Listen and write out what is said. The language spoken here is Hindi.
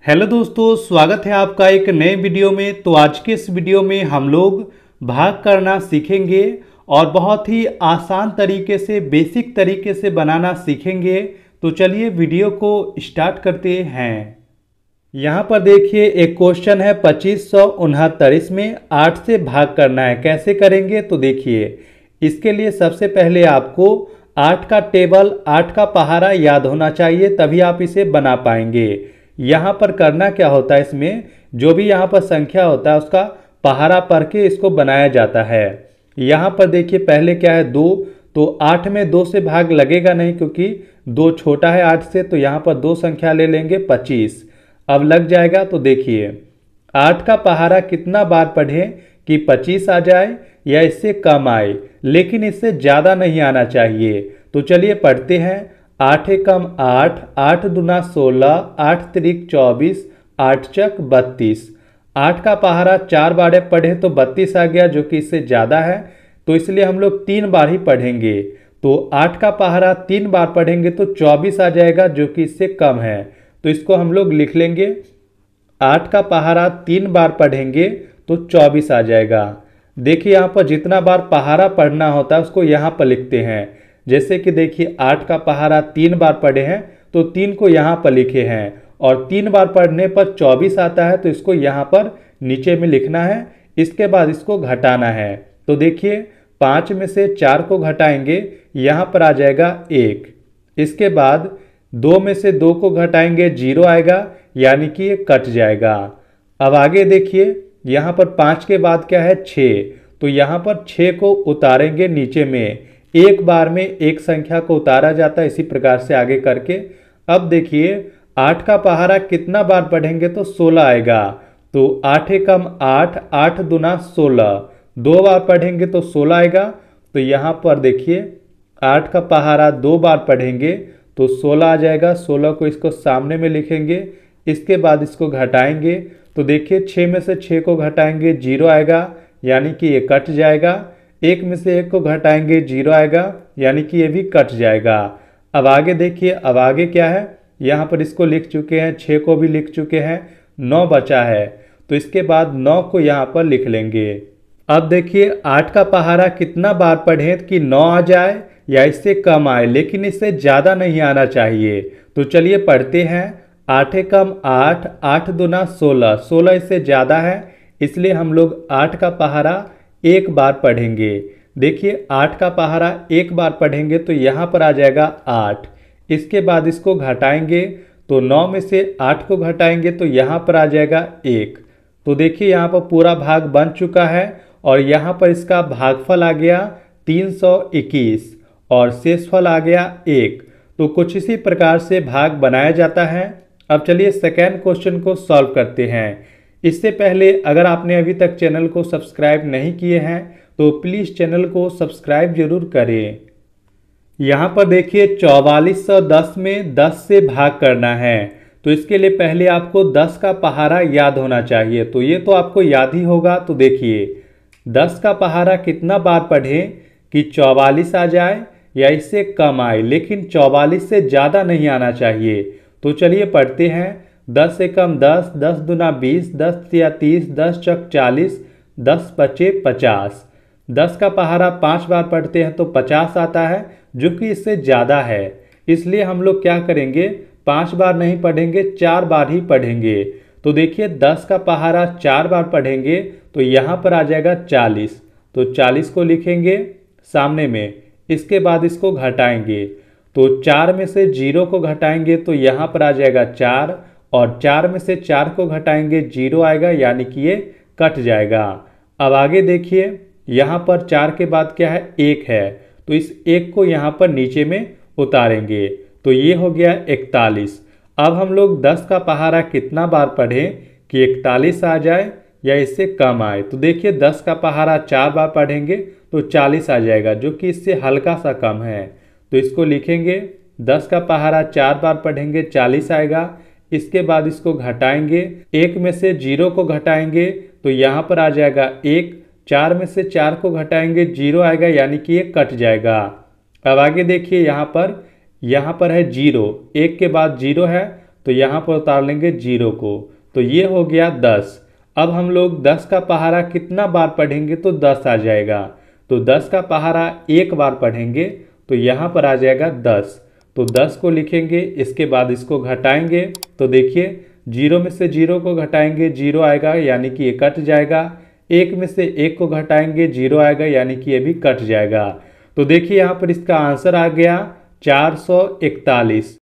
हेलो दोस्तों, स्वागत है आपका एक नए वीडियो में। तो आज के इस वीडियो में हम लोग भाग करना सीखेंगे और बहुत ही आसान तरीके से, बेसिक तरीके से बनाना सीखेंगे। तो चलिए वीडियो को स्टार्ट करते हैं। यहाँ पर देखिए एक क्वेश्चन है 2569। इसमें 8 से भाग करना है। कैसे करेंगे तो देखिए, इसके लिए सबसे पहले आपको 8 का टेबल, 8 का पहाड़ा याद होना चाहिए, तभी आप इसे बना पाएंगे। यहाँ पर करना क्या होता है, इसमें जो भी यहाँ पर संख्या होता है उसका पहाड़ा पढ़ के इसको बनाया जाता है। यहाँ पर देखिए पहले क्या है 2, तो 8 में 2 से भाग लगेगा नहीं क्योंकि 2 छोटा है 8 से, तो यहाँ पर 2 संख्या ले लेंगे 25। अब लग जाएगा। तो देखिए 8 का पहाड़ा कितना बार पढ़ें कि 25 आ जाए या इससे कम आए, लेकिन इससे ज़्यादा नहीं आना चाहिए। तो चलिए पढ़ते हैं। 8 एकम 8, 8 दूना 16, 8 तिरिक 24, 8 चक 32। 8 का पहाड़ा 4 बार पढ़े तो 32 आ गया, जो कि इससे ज़्यादा है, तो इसलिए हम लोग 3 बार ही पढ़ेंगे। तो 8 का पहाड़ा 3 बार पढ़ेंगे तो 24 आ जाएगा, जो कि इससे कम है। तो इसको हम लोग लिख लेंगे। 8 का पहाड़ा 3 बार पढ़ेंगे तो 24 आ जाएगा। देखिए यहाँ पर जितना बार पहाड़ा पढ़ना होता है उसको यहाँ पर लिखते हैं। जैसे कि देखिए 8 का पहाड़ा 3 बार पढ़े हैं तो 3 को यहाँ पर लिखे हैं, और 3 बार पढ़ने पर 24 आता है, तो इसको यहाँ पर नीचे में लिखना है। इसके बाद इसको घटाना है। तो देखिए 5 में से 4 को घटाएंगे, यहाँ पर आ जाएगा 1। इसके बाद 2 में से 2 को घटाएंगे, 0 आएगा, यानी कि ये कट जाएगा। अब आगे देखिए यहाँ पर 5 के बाद क्या है 6, तो यहाँ पर 6 को उतारेंगे नीचे में। एक बार में एक संख्या को उतारा जाता है, इसी प्रकार से आगे करके। अब देखिए 8 का पहाड़ा कितना बार पढ़ेंगे तो 16 आएगा। तो 8 एकम 8, 8 दूना 16, 2 बार पढ़ेंगे तो 16 आएगा। तो यहाँ पर देखिए 8 का पहाड़ा 2 बार पढ़ेंगे तो 16 आ जाएगा। 16 को इसको सामने में लिखेंगे। इसके बाद इसको घटाएंगे, तो देखिए 6 में से 6 को घटाएंगे, 0 आएगा, यानी कि ये कट जाएगा। 1 में से 1 को घटाएंगे, 0 आएगा, यानी कि ये भी कट जाएगा। अब आगे देखिए, अब आगे क्या है, यहाँ पर इसको लिख चुके हैं, 6 को भी लिख चुके हैं, 9 बचा है, तो इसके बाद 9 को यहाँ पर लिख लेंगे। अब देखिए 8 का पहाड़ा कितना बार पढ़ें कि 9 आ जाए या इससे कम आए, लेकिन इससे ज़्यादा नहीं आना चाहिए। तो चलिए पढ़ते हैं। 8 एकम 8, 8 दूना 16, 16 इससे ज़्यादा है, इसलिए हम लोग 8 का पहाड़ा 1 बार पढ़ेंगे। देखिए 8 का पहाड़ा 1 बार पढ़ेंगे तो यहाँ पर आ जाएगा 8। इसके बाद इसको घटाएंगे, तो 9 में से 8 को घटाएंगे तो यहाँ पर आ जाएगा 1। तो देखिए यहाँ पर पूरा भाग बन चुका है, और यहाँ पर इसका भागफल आ गया 321 और शेषफल आ गया 1। तो कुछ इसी प्रकार से भाग बनाया जाता है। अब चलिए सेकेंड क्वेश्चन को सॉल्व करते हैं। इससे पहले अगर आपने अभी तक चैनल को सब्सक्राइब नहीं किए हैं तो प्लीज़ चैनल को सब्सक्राइब जरूर करें। यहाँ पर देखिए 4410 में 10 से भाग करना है, तो इसके लिए पहले आपको 10 का पहाड़ा याद होना चाहिए। तो ये तो आपको याद ही होगा। तो देखिए 10 का पहाड़ा कितना बार पढ़ें कि 44 आ जाए या इससे कम आए, लेकिन 44 से ज़्यादा नहीं आना चाहिए। तो चलिए पढ़ते हैं। 10 एकम 10, 10 दूना 20, 10 तिया 30, 10 चक 40, 10 पचे 50। 10 का पहाड़ा 5 बार पढ़ते हैं तो 50 आता है, जो कि इससे ज़्यादा है। इसलिए हम लोग क्या करेंगे, 5 बार नहीं पढ़ेंगे, 4 बार ही पढ़ेंगे। तो देखिए 10 का पहाड़ा 4 बार पढ़ेंगे तो यहाँ पर आ जाएगा 40। तो 40 को लिखेंगे सामने में। इसके बाद इसको घटाएंगे, तो 4 में से 0 को घटाएंगे तो यहाँ पर आ जाएगा 4, और 4 में से 4 को घटाएंगे, 0 आएगा, यानी कि ये कट जाएगा। अब आगे देखिए यहाँ पर 4 के बाद क्या है 1 है, तो इस 1 को यहाँ पर नीचे में उतारेंगे, तो ये हो गया 41। अब हम लोग 10 का पहाड़ा कितना बार पढ़ें कि 41 आ जाए या इससे कम आए। तो देखिए 10 का पहाड़ा 4 बार पढ़ेंगे तो 40 आ जाएगा, जो कि इससे हल्का सा कम है। तो इसको लिखेंगे। 10 का पहाड़ा 4 बार पढ़ेंगे, 40 आएगा। इसके बाद इसको घटाएंगे, 1 में से 0 को घटाएंगे तो यहाँ पर आ जाएगा 1। 4 में से 4 को घटाएंगे, 0 आएगा, यानी कि ये कट जाएगा। अब आगे देखिए यहाँ पर है 0, 1 के बाद 0 है, तो यहाँ पर उतार लेंगे 0 को। तो ये हो गया 10। अब हम लोग 10 का पहाड़ा कितना बार पढ़ेंगे तो 10 आ जाएगा। तो 10 का पहाड़ा एक बार पढ़ेंगे तो यहाँ पर आ जाएगा 10। तो 10 को लिखेंगे, इसके बाद इसको घटाएंगे तो देखिए 0 में से 0 को घटाएंगे 0 आएगा, यानी कि ये कट जाएगा। 1 में से 1 को घटाएंगे 0 आएगा, यानी कि ये भी कट जाएगा। तो देखिए यहाँ पर इसका आंसर आ गया 441।